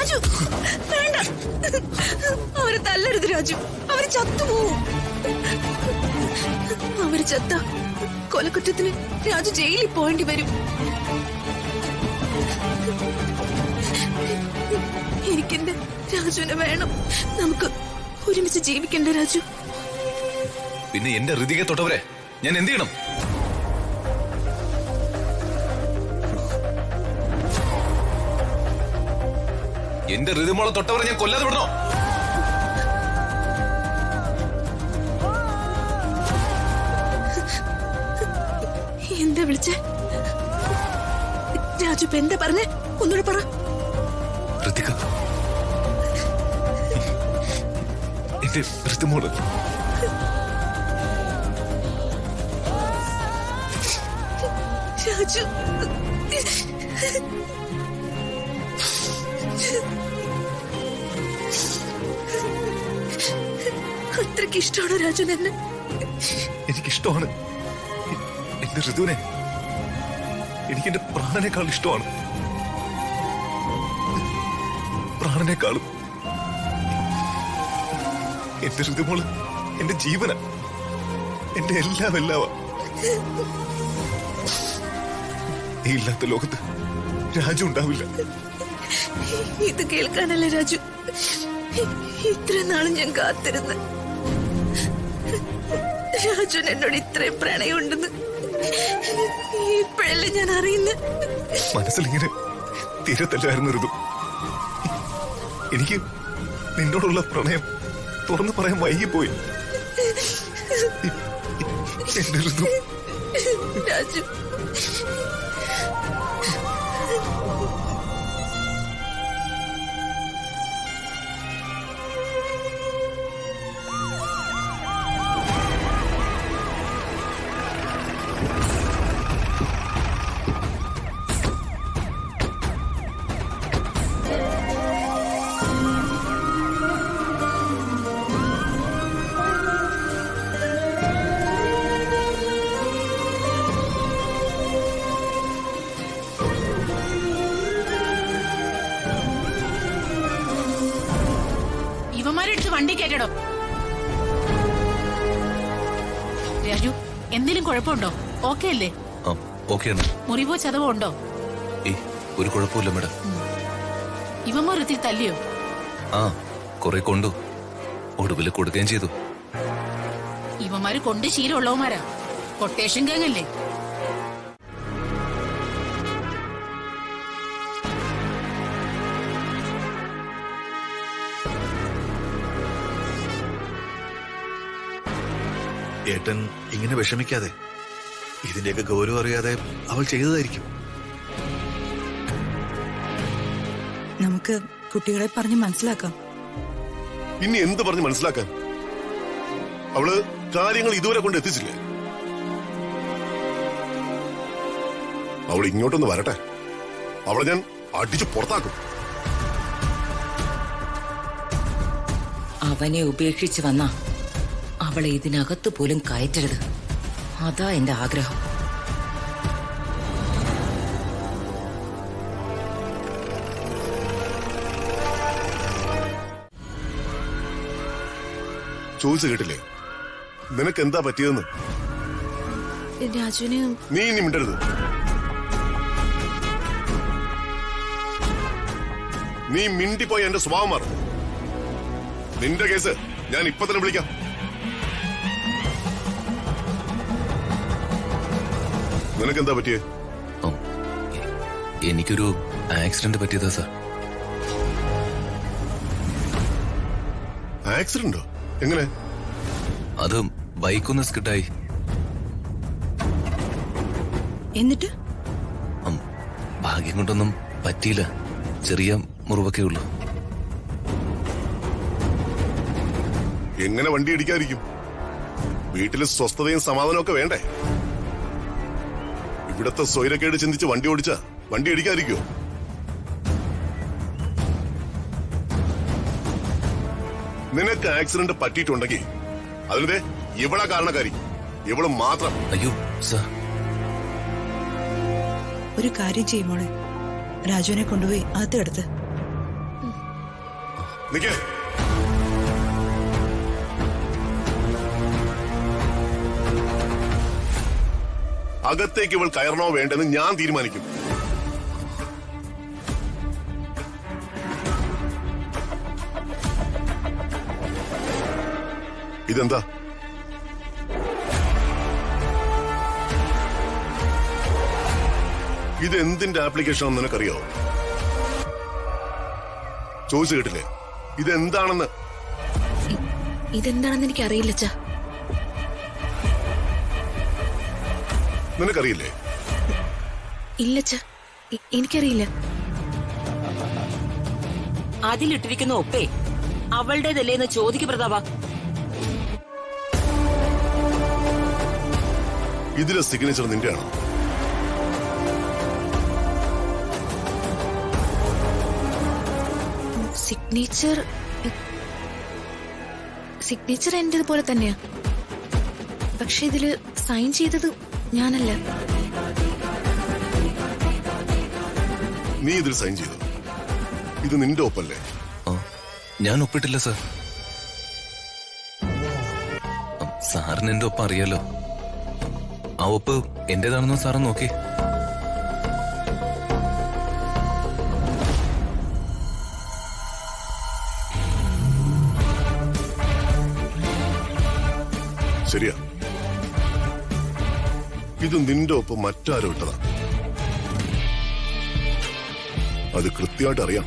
രാജു വേണ്ട, അവരെ തല്ലരുത് രാജു, അവര് ചത്തുപോവും. അവര് ചത്ത കൊലക്കുറ്റത്തിന് രാജു ജയിലിൽ പോകേണ്ടി വരും. എനിക്കെന്റെ രാജുവിനെ വേണം. നമുക്ക് ഒരുമിച്ച് ജീവിക്കണ്ടേ രാജു? പിന്നെ എന്റെ ഹൃദയ തൊട്ടവരെ ഞാൻ എന്ത് ചെയ്യണം? എന്റെ ഹൃദയമോളെ തൊട്ടവരെ ഞാൻ കൊല്ലാതെ വിടണോ? എന്താ വിളിച്ചേ രാജു? ഇപ്പൊ എന്താ പറഞ്ഞേ? ഒന്നുകൂടെ പറ. ഋതിക, എന്റെ ഹൃദയമോള് രാജു, അത്രയ്ക്ക് ഇഷ്ടമാണോ രാജുവിന് എന്നെ? എനിക്കിഷ്ടമാണ്. എന്റെ ഋതുവിനെ എനിക്ക് എന്റെ പ്രാണനേക്കാൾ ഇഷ്ടമാണ്. പ്രാണനേക്കാളും. എന്റെ ഋതുമോള് എന്റെ ജീവന, എന്റെ എല്ലാം എല്ലാവാ. നീ ഇല്ലാത്ത ലോകത്ത് രാജു ഉണ്ടാവില്ല. ഇത് കേൾക്കാനല്ലേ രാജു ഇത്ര നാളും ഞാൻ കാത്തിരുന്ന്? രാജുവിന് എന്നോട് ഇത്രയും പ്രണയമുണ്ടെന്ന് ഇപ്പോഴല്ലേ ഞാൻ അറിയുന്നത്. മനസ്സിലിങ്ങനെ തീരത്തല്ലായിരുന്നു ഋതു. എനിക്ക് നിന്നോടുള്ള പ്രണയം തുറന്നു പറയാൻ വൈകിപ്പോയി. എന്റെ ഋതു. രാജു, ഇവന്മാരെടുത്ത് വണ്ടി കയറ്റടോ. രാജു, എന്തെങ്കിലും കുഴപ്പമുണ്ടോ? ഓക്കെ അല്ലേ? ഓക്കെയാണ്. മുറിവോ ചതവോ ഉണ്ടോ? ഒരു കുഴപ്പമില്ല മേഡം. ഇവന്മാർ ഒത്തിരി തല്ലിയോ? കുറെ കൊണ്ടു, ഒടുവിൽ കൊടുക്കുകയും ചെയ്തു. ഇവന്മാര് കൊണ്ട് ശീലമുള്ളവന്മാരാ. കൊട്ടേഷൻ ഗാങ്ങല്ലേ? ഏട്ടൻ ഇങ്ങനെ വിഷമിക്കാതെ. ഇതിന്റെയൊക്കെ ഗൗരവം അറിയാതെ അവൾ ചെയ്തതായിരിക്കും. നമുക്ക് കുട്ടികളെ പറഞ്ഞ് മനസ്സിലാക്കാം. ഇനി എന്ത് പറഞ്ഞ് മനസ്സിലാക്കാൻ? അവള് കാര്യങ്ങൾ ഇതുവരെ കൊണ്ട് എത്തിച്ചില്ലേ? അവൾ ഇങ്ങോട്ടൊന്ന് വരട്ടെ, അവളെ ഞാൻ അടിച്ചു പുറത്താക്കും. അവനെ ഉപേക്ഷിച്ച് വന്ന അവളെ ഇതിനകത്ത് പോലും കയറ്റരുത്. അതാ എന്റെ ആഗ്രഹം. ചോദിച്ചു കേട്ടില്ലേ? നിനക്ക് എന്താ പറ്റിയതെന്ന്? രാജുവിന് നീ ഇനി മിണ്ടരുത്. നീ മിണ്ടിപ്പോയി എന്റെ സ്വഭാവം മാറും. നിന്റെ കേസ് ഞാൻ ഇപ്പൊ തന്നെ വിളിക്കാം. നിനക്കെന്താ പറ്റിയേ? എനിക്കൊരു ആക്സിഡന്റ് പറ്റിയതാ സാർ. ആക്സിഡന്റോ? എങ്ങനെ? അത് ബൈക്കൊന്ന് സ്കിഡായി. എന്നിട്ട് ഭാഗ്യം കൊണ്ടൊന്നും പറ്റിയില്ല. ചെറിയ മുറിവൊക്കെ ഉള്ളു. എങ്ങനെ വണ്ടി ഇടിക്കാതിരിക്കും? വീട്ടില് സ്വസ്ഥതയും സമാധാനവും ഒക്കെ വേണ്ടേ? ഇവിടത്തെ സ്വൈരക്കേട് ചിന്തിച്ച് വണ്ടി ഓടിച്ചാ വണ്ടി ഇടിക്കാതിരിക്കുവോ? നിനക്ക് ആക്സിഡന്റ് പറ്റിയിട്ടുണ്ടെങ്കിൽ അതിനെ ഇവളാ കാരണക്കാരി. ഇവള് മാത്രം. അയ്യോ സാർ, ഒരു കാര്യം ചെയ്യുമോളെ, രാജുവിനെ കൊണ്ടുപോയി അകത്ത് കിടത്ത്. നിക്കേ. അകത്തേക്ക് ഇവൾ കയറണോ വേണ്ടെന്ന് ഞാൻ തീരുമാനിക്കും. ഇതെന്താ? ഇത് എന്തിന്റെ ആപ്ലിക്കേഷൻ ആണെന്ന് നിനക്കറിയോ? ചോദിച്ചു കേട്ടില്ലേ ഇതെന്താണെന്ന്? ഇതെന്താണെന്ന് എനിക്ക് അറിയില്ല അച്ഛാ. നിനക്കറിയില്ലേ? ഇല്ല അച്ഛാ, എനിക്കറിയില്ല. അതിലിട്ടിരിക്കുന്ന ഒപ്പേ അവളുടേതല്ലേ എന്ന് ചോദിക്കു പ്രതാപ. ഇതിലെ സിഗ്നേച്ചർ നിന്റെയാണോ? സിഗ്നേച്ചർ എന്റേത് പോലെ തന്നെയാ. പക്ഷെ ഇതില് സൈൻ ചെയ്തത് ഞാനല്ല. നീ ഇതിൽ സൈൻ ചെയ്തു. ഇത് നിന്റെ ഒപ്പല്ലേ? ഞാൻ ഒപ്പിട്ടില്ല സാർ. സാറിന് എന്റെ ഒപ്പം അറിയാലോ. ആ ഒപ്പ് എന്റേതാണെന്ന് സാറ് നോക്കി. ശരിയാ, ഇത് നിന്റെ ഒപ്പം മറ്റാരും ഇട്ടതാ. അത് കൃത്യമായിട്ട് അറിയാം.